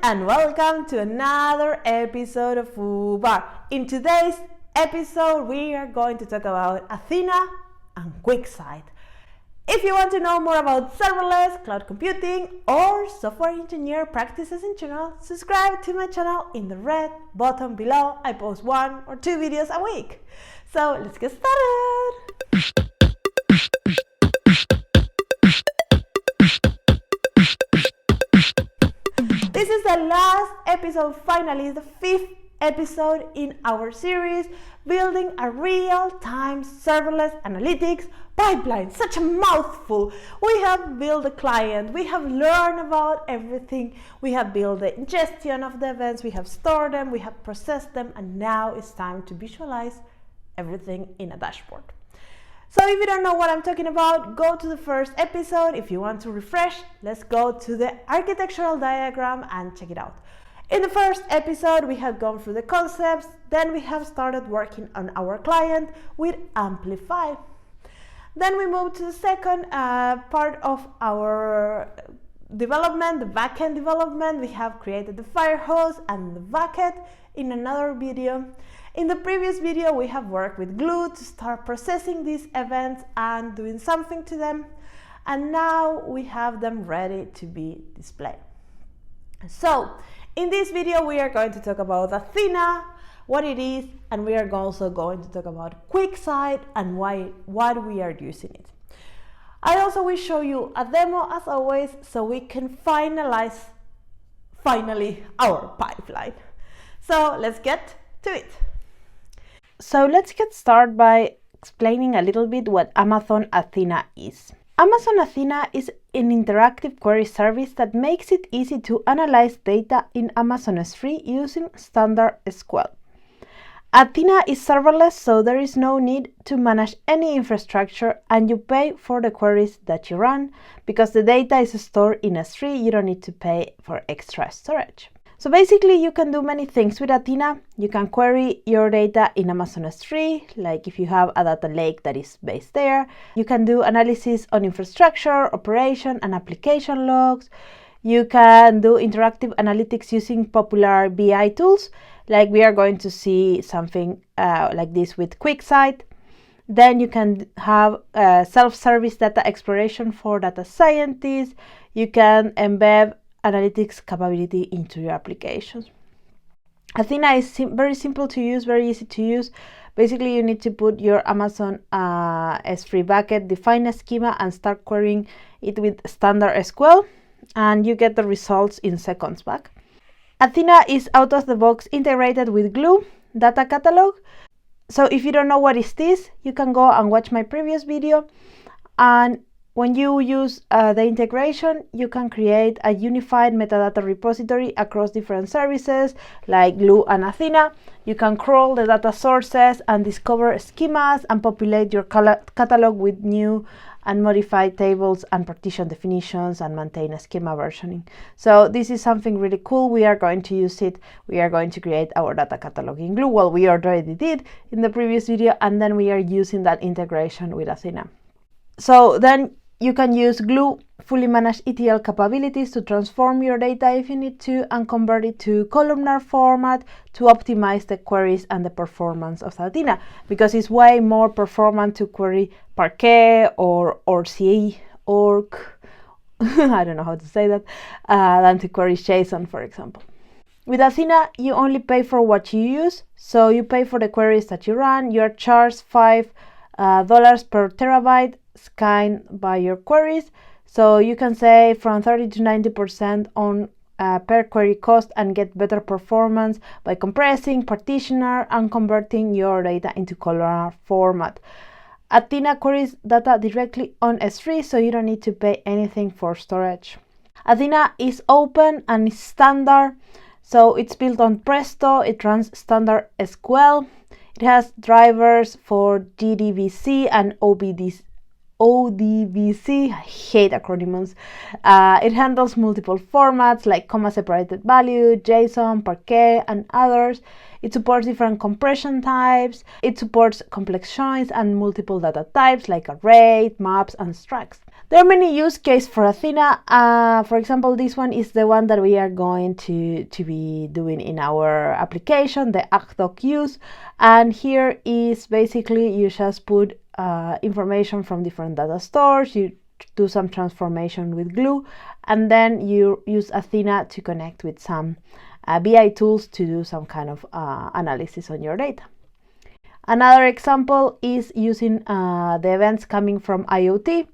and welcome to another episode of FooBar. In today's episode, we are going to talk about Athena and Quicksight. If you want to know more about serverless, cloud computing, or software engineer practices in general, subscribe to my channel in the red button below. I post 1 or 2 videos a week. So let's get started. This is the last episode, finally, the 5th episode in our series, Building a Real-Time Serverless Analytics Pipeline. Such a mouthful. We have built a client, we have learned about everything, we have built the ingestion of the events, we have stored them, we have processed them, and now it's time to visualize everything in a dashboard. So if you don't know what I'm talking about, go to the first episode. If you want to refresh, let's go to the architectural diagram and check it out. In the first episode, we have gone through the concepts, then we have started working on our client with Amplify. Then we moved to the second part of our development, the backend development. We have created the firehose and the bucket in another video. In the previous video, we have worked with Glue to start processing these events and doing something to them. And now we have them ready to be displayed. So in this video, we are going to talk about Athena, what it is, and we are also going to talk about Quicksight and what we are using it. I also will show you a demo as always, so we can finalize finally our pipeline. So let's get to it. So let's get started by explaining a little bit what Amazon Athena is. Amazon Athena is an interactive query service that makes it easy to analyze data in Amazon S3 using standard SQL. Athena is serverless, so there is no need to manage any infrastructure, and you pay for the queries that you run. Because the data is stored in S3, you don't need to pay for extra storage. So basically, you can do many things with Athena. You can query your data in Amazon S3, like if you have a data lake that is based there. You can do analysis on infrastructure, operation, and application logs. You can do interactive analytics using popular BI tools, like we are going to see something like this with Quicksight. Then you can have self-service data exploration for data scientists. You can embed analytics capability into your applications. Athena is very simple to use, very easy to use. Basically, you need to put your Amazon S3 bucket, define a schema, and start querying it with standard SQL, and you get the results in seconds back. Athena is out of the box integrated with Glue data catalog. So if you don't know what is this, you can go and watch my previous video, and when you use the integration, you can create a unified metadata repository across different services like Glue and Athena. You can crawl the data sources and discover schemas and populate your catalog with new and modified tables and partition definitions and maintain a schema versioning. So this is something really cool. We are going to use it. We are going to create our data catalog in Glue. Well, we already did in the previous video, and then we are using that integration with Athena. So then you can use Glue fully managed ETL capabilities to transform your data if you need to and convert it to columnar format to optimize the queries and the performance of Athena, because it's way more performant to query Parquet or RCA, I don't know how to say that, than to query JSON, for example. With Athena, you only pay for what you use, so you pay for the queries that you run. You are charged $5 per terabyte scanned by your queries, so you can save from 30 to 90% on per query cost and get better performance by compressing, partitioner, and converting your data into columnar format. Athena queries data directly on S3, so you don't need to pay anything for storage. Athena is open and is standard, so it's built on Presto. It runs standard SQL. It has drivers for JDBC and ODBC. I hate acronyms. It handles multiple formats like comma-separated value, JSON, Parquet, and others. It supports different compression types. It supports complex joins and multiple data types like array, maps, and structs. There are many use cases for Athena. For example, this one is the one that we are going to be doing in our application, the ACDoc use. And here is basically you just put information from different data stores, you do some transformation with Glue, and then you use Athena to connect with some BI tools to do some kind of analysis on your data. Another example is using the events coming from IoT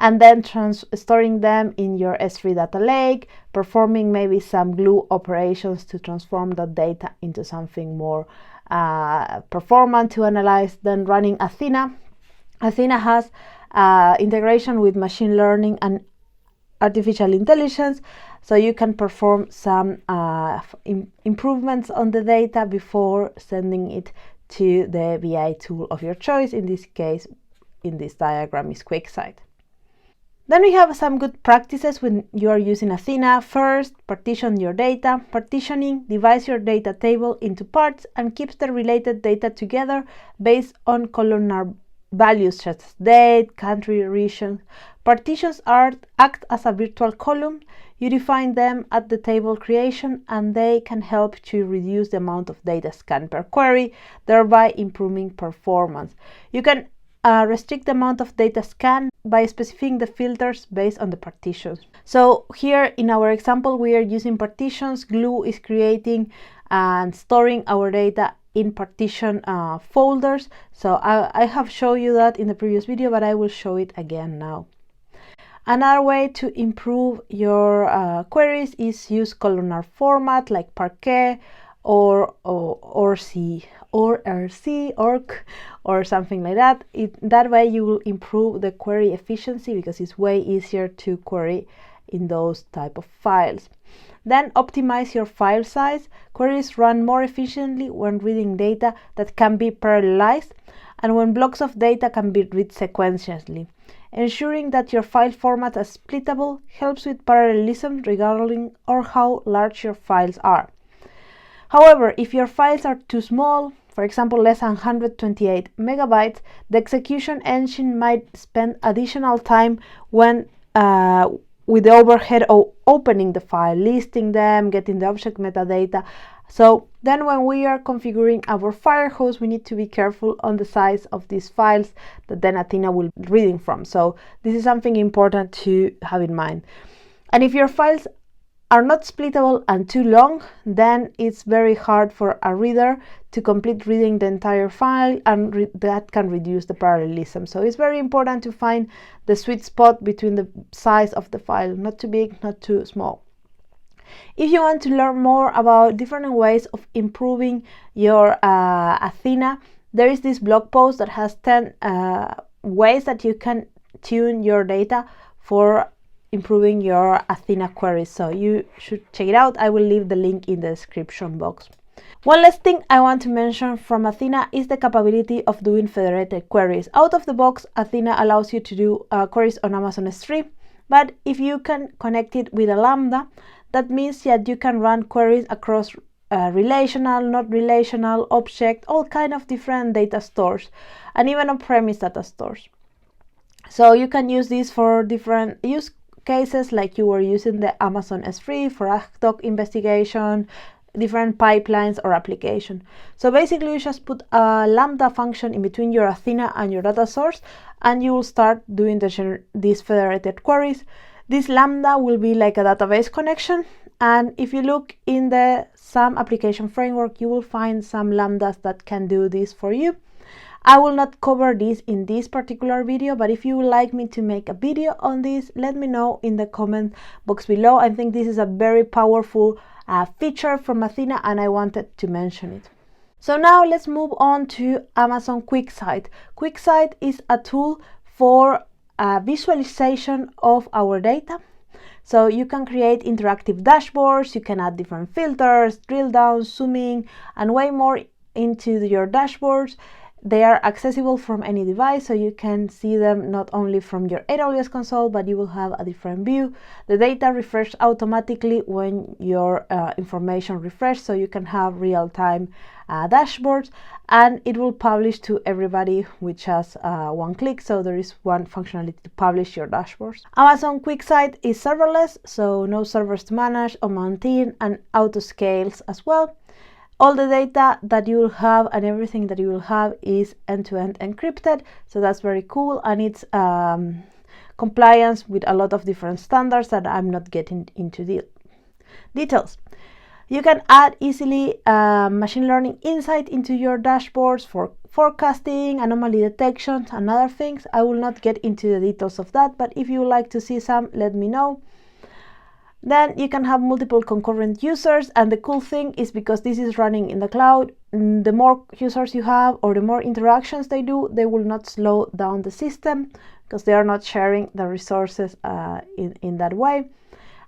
and then storing them in your S3 data lake, performing maybe some Glue operations to transform that data into something more performant to analyze, then running Athena. Athena has integration with machine learning and artificial intelligence, so you can perform some improvements on the data before sending it to the BI tool of your choice. In this case, in this diagram is QuickSight. Then we have some good practices when you are using Athena. First, partition your data. Partitioning divides your data table into parts and keeps the related data together based on columnar values such as date, country, region. Partitions act as a virtual column. You define them at the table creation, and they can help to reduce the amount of data scanned per query, thereby improving performance. You can restrict the amount of data scanned by specifying the filters based on the partitions. So here in our example, we are using partitions. Glue is creating and storing our data in partition folders. So I have shown you that in the previous video, but I will show it again now. Another way to improve your queries is use columnar format like Parquet or RC, or something like that. That way you will improve the query efficiency because it's way easier to query in those type of files. Then optimize your file size. Queries run more efficiently when reading data that can be parallelized and when blocks of data can be read sequentially. Ensuring that your file formats are splittable helps with parallelism regarding or how large your files are. However, if your files are too small, for example less than 128 megabytes, the execution engine might spend additional time when with the overhead of opening the file, listing them, getting the object metadata. So then when we are configuring our Firehose, we need to be careful on the size of these files that then Athena will be reading from. So this is something important to have in mind. And if your files are not splittable and too long, then it's very hard for a reader to complete reading the entire file, and that can reduce the parallelism. So it's very important to find the sweet spot between the size of the file, not too big, not too small. If you want to learn more about different ways of improving your Athena, there is this blog post that has 10 ways that you can tune your data for improving your Athena queries. So you should check it out. I will leave the link in the description box. One last thing I want to mention from Athena is the capability of doing federated queries. Out of the box, Athena allows you to do queries on Amazon S3, but if you can connect it with a Lambda, that means that you can run queries across relational, not relational, object, all kind of different data stores, and even on-premise data stores. So you can use this for different use cases, like you were using the Amazon S3 for ACDoc investigation, different pipelines or application. So basically you just put a Lambda function in between your Athena and your data source, and you will start doing these federated queries. This Lambda will be like a database connection, and if you look in the SAM application framework, you will find some Lambdas that can do this for you. I will not cover this in this particular video, but if you would like me to make a video on this, let me know in the comment box below. I think this is a very powerful feature from Athena, and I wanted to mention it. So now let's move on to Amazon QuickSight. QuickSight is a tool for visualization of our data. So you can create interactive dashboards, you can add different filters, drill down, zooming, and way more into your dashboards. They are accessible from any device, so you can see them not only from your AWS console, but you will have a different view. The data refreshes automatically when your information refreshes, so you can have real-time dashboards, and it will publish to everybody with just one click. So there is one functionality to publish your dashboards. Amazon Quicksight is serverless, so no servers to manage or maintain, and auto scales as well. All the data that you will have and everything that you will have is end-to-end encrypted, so that's very cool, and it's compliance with a lot of different standards that I'm not getting into the details. You can add easily machine learning insight into your dashboards for forecasting, anomaly detections, and other things. I will not get into the details of that, but if you would like to see some, let me know. Then you can have multiple concurrent users, and the cool thing is, because this is running in the cloud, the more users you have or the more interactions they do, they will not slow down the system because they are not sharing the resources in that way.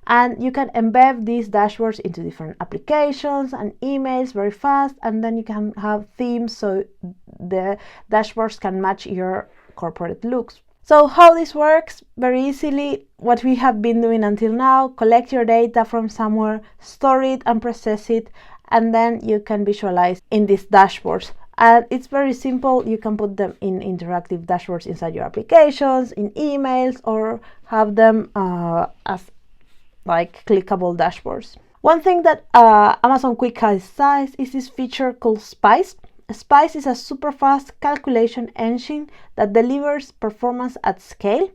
And you can embed these dashboards into different applications and emails very fast, and then you can have themes so the dashboards can match your corporate looks. So how this works? Very easily, what we have been doing until now: collect your data from somewhere, store it and process it, and then you can visualize in these dashboards. And it's very simple. You can put them in interactive dashboards inside your applications, in emails, or have them as like clickable dashboards. One thing that Amazon Quicksight is this feature called Spice. Spice is a super fast calculation engine that delivers performance at scale,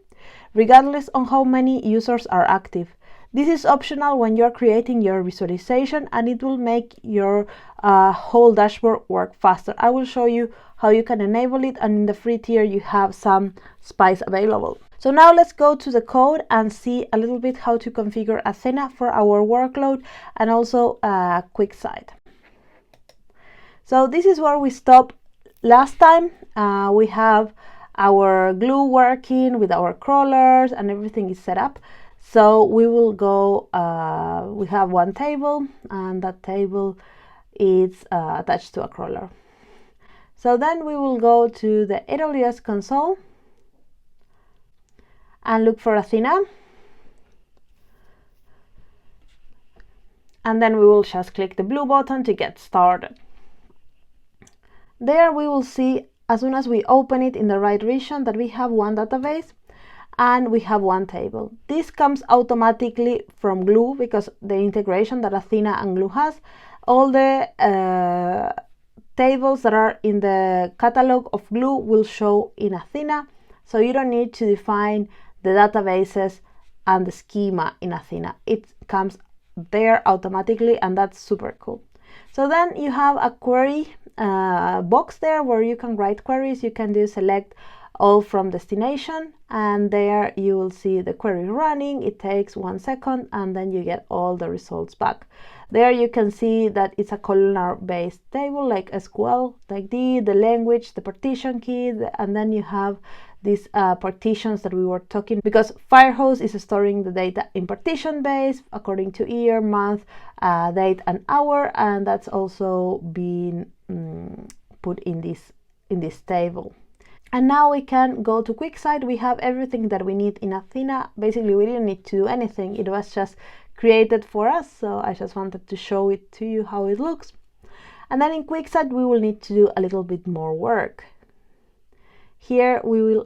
regardless on how many users are active. This is optional when you're creating your visualization, and it will make your whole dashboard work faster. I will show you how you can enable it, and in the free tier you have some Spice available. So now let's go to the code and see a little bit how to configure Athena for our workload and also Quicksight. So this is where we stopped last time. We have our glue working with our crawlers and everything is set up. So we will go, we have one table, and that table is attached to a crawler. So then we will go to the AWS console and look for Athena. And then we will just click the blue button to get started. There we will see, as soon as we open it in the right region, that we have one database and we have one table. This comes automatically from Glue because the integration that Athena and Glue has. All the tables that are in the catalog of Glue will show in Athena, so you don't need to define the databases and the schema in Athena. It comes there automatically, and that's super cool. So then you have a query box there where you can write queries. You can do select all from destination, and there you will see the query running. It takes 1 second, and then you get all the results back. There you can see that it's a columnar based table like SQL, like the language, the partition key, and then you have these partitions that we were talking, because Firehose is storing the data in partition base according to year, month, date and hour, and that's also been put in this table. And now we can go to Quicksight. We have everything that we need in Athena. Basically, we didn't need to do anything. It was just created for us, so I just wanted to show it to you how it looks. And then in Quicksight we will need to do a little bit more work. Here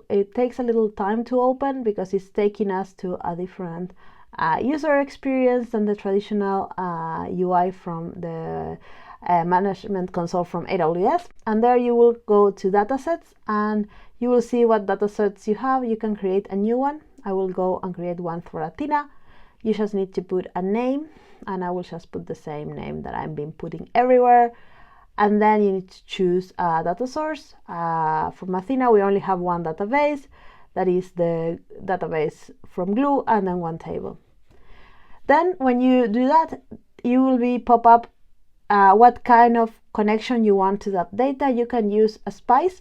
it takes a little time to open because it's taking us to a different user experience than the traditional UI from the management console from AWS. And there you will go to datasets and you will see what datasets you have. You can create a new one. I will go and create one for Athena. You just need to put a name, and I will just put the same name that I've been putting everywhere. And then you need to choose a data source. From Athena, we only have one database. That is the database from Glue, and then one table. Then when you do that, you will be pop up what kind of connection you want to that data. You can use a Spice,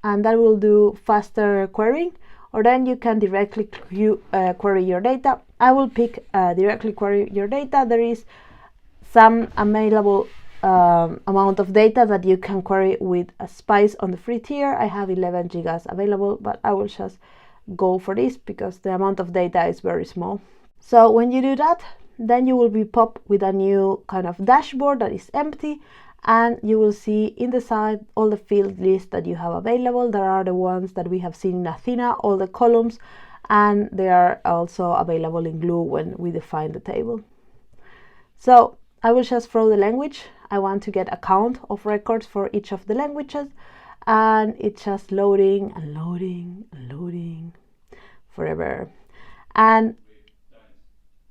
and that will do faster querying, or then you can directly query your data. I will pick directly query your data. There is some available amount of data that you can query with a Spice on the free tier. I have 11 gigas available, but I will just go for this because the amount of data is very small. So when you do that, then you will be popped with a new kind of dashboard that is empty, and you will see in the side all the field lists that you have available. There are the ones that we have seen in Athena, all the columns, and they are also available in Glue when we define the table. So I will just throw the language. I want to get a count of records for each of the languages, and it's just loading and loading and loading forever. And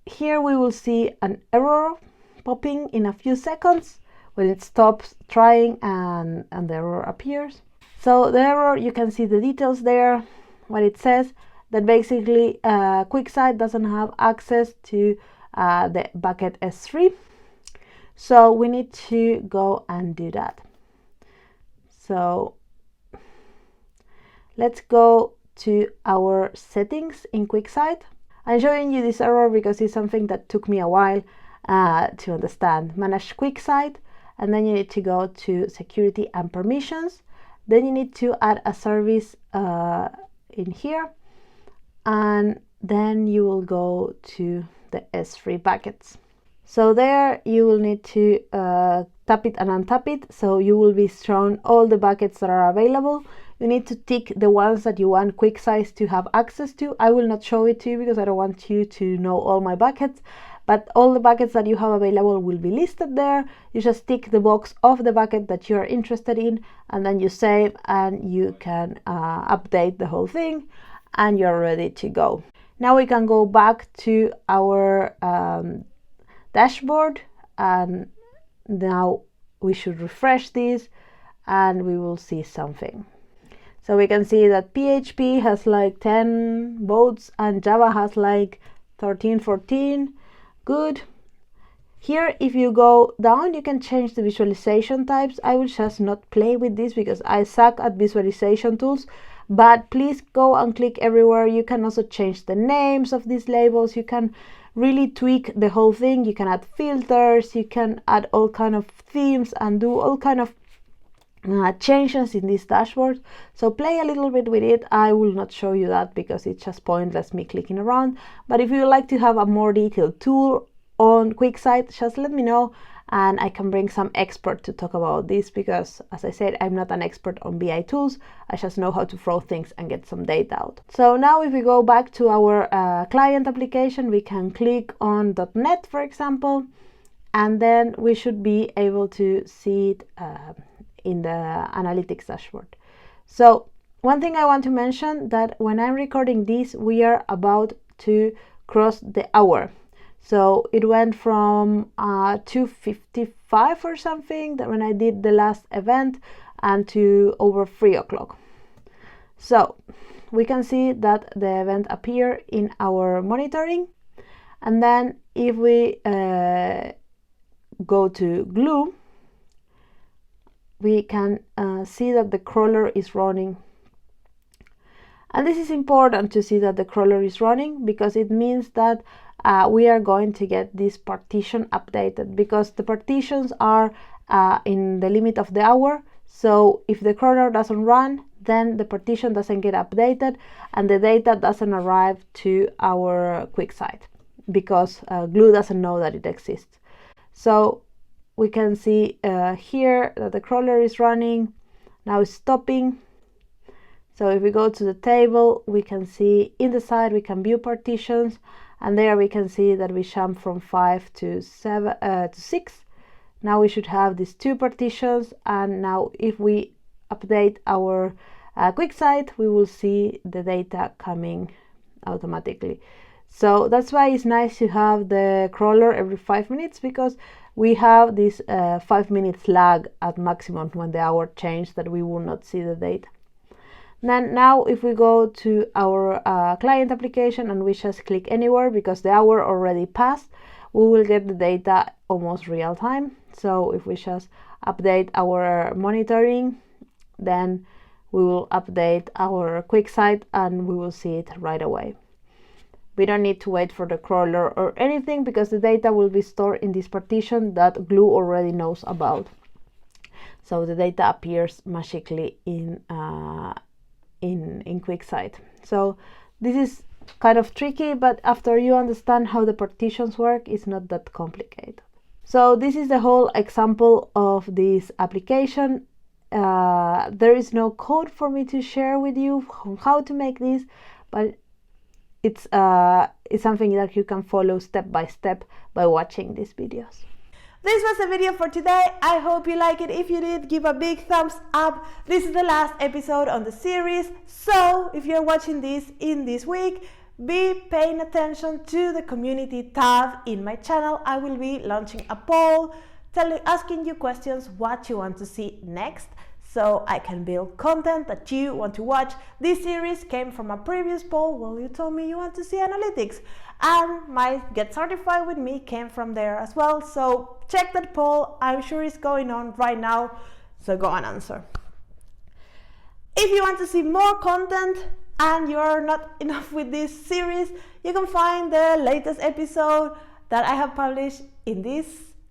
here we will see an error popping in a few seconds when it stops trying and the error appears. So the error, you can see the details there, what it says, that basically Quicksight doesn't have access to the bucket S3. So we need to go and do that. So let's go to our settings in Quicksight. I'm showing you this error because it's something that took me a while to understand. Manage Quicksight, and then you need to go to security and permissions. Then you need to add a service in here, and then you will go to the S3 buckets. So there you will need to tap it and untap it, so you will be shown all the buckets that are available. You need to tick the ones that you want Quicksight to have access to. I will not show it to you because I don't want you to know all my buckets, but all the buckets that you have available will be listed there. You just tick the box of the bucket that you are interested in, and then you save, and you can update the whole thing, and you're ready to go. Now we can go back to our dashboard, and now we should refresh this and we will see something. So we can see that PHP has like 10 votes and Java has like 13, 14. Good. Here, if you go down, you can change the visualization types. I will just not play with this because I suck at visualization tools, but please go and click everywhere. You can also change the names of these labels. You can really tweak the whole thing. You can add filters, you can add all kind of themes and do all kind of changes in this dashboard. So play a little bit with it. I will not show you that because it's just pointless me clicking around. But if you would like to have a more detailed tool on Quicksight, just let me know and I can bring some expert to talk about this because, as I said, I'm not an expert on BI tools. I just know how to throw things and get some data out. So now if we go back to our client application, we can click on .NET, for example, and then we should be able to see it in the analytics dashboard. So one thing I want to mention that when I'm recording this, we are about to cross the hour. So it went from 2:55 or something that when I did the last event and to over 3 o'clock. So we can see that the event appear in our monitoring. And then if we go to Glue, we can see that the crawler is running. And this is important to see that the crawler is running because it means that we are going to get this partition updated because the partitions are in the limit of the hour. So if the crawler doesn't run, then the partition doesn't get updated and the data doesn't arrive to our Quicksight because Glue doesn't know that it exists. So we can see here that the crawler is running. Now it's stopping. So if we go to the table, we can see in the side we can view partitions, and there we can see that we jump from 5 to 6. Now we should have these 2 partitions, and now if we update our Quicksight, we will see the data coming automatically. So that's why it's nice to have the crawler every 5 minutes because we have this 5 minutes lag at maximum when the hour changes that we will not see the data. Then now if we go to our client application and we just click anywhere because the hour already passed, we will get the data almost real time. So if we just update our monitoring, then we will update our Quicksight and we will see it right away. We don't need to wait for the crawler or anything because the data will be stored in this partition that Glue already knows about. So the data appears magically in Quicksight. So this is kind of tricky, but after you understand how the partitions work, it's not that complicated. So this is the whole example of this application. There is no code for me to share with you on how to make this, but it's something that you can follow step by step by watching these videos. This was the video for today. I hope you like it. If you did, give a big thumbs up. This is the last episode on the series, so if you're watching this in this week, be paying attention to the community tab in my channel. I will be launching a poll asking you questions what you want to see next, so I can build content that you want to watch. This series came from a previous poll where you told me you want to see analytics, and my Get Certified with Me came from there as well. So check that poll. I'm sure it's going on right now, so go and answer. If you want to see more content and you're not enough with this series, you can find the latest episode that I have published in this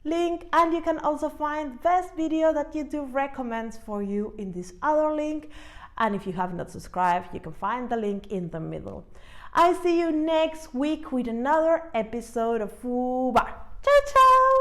link, and you can also find the best video that YouTube recommends for you in this other link. And if you have not subscribed, you can find the link in the middle. I see you next week with another episode of FooBar. Ciao, ciao!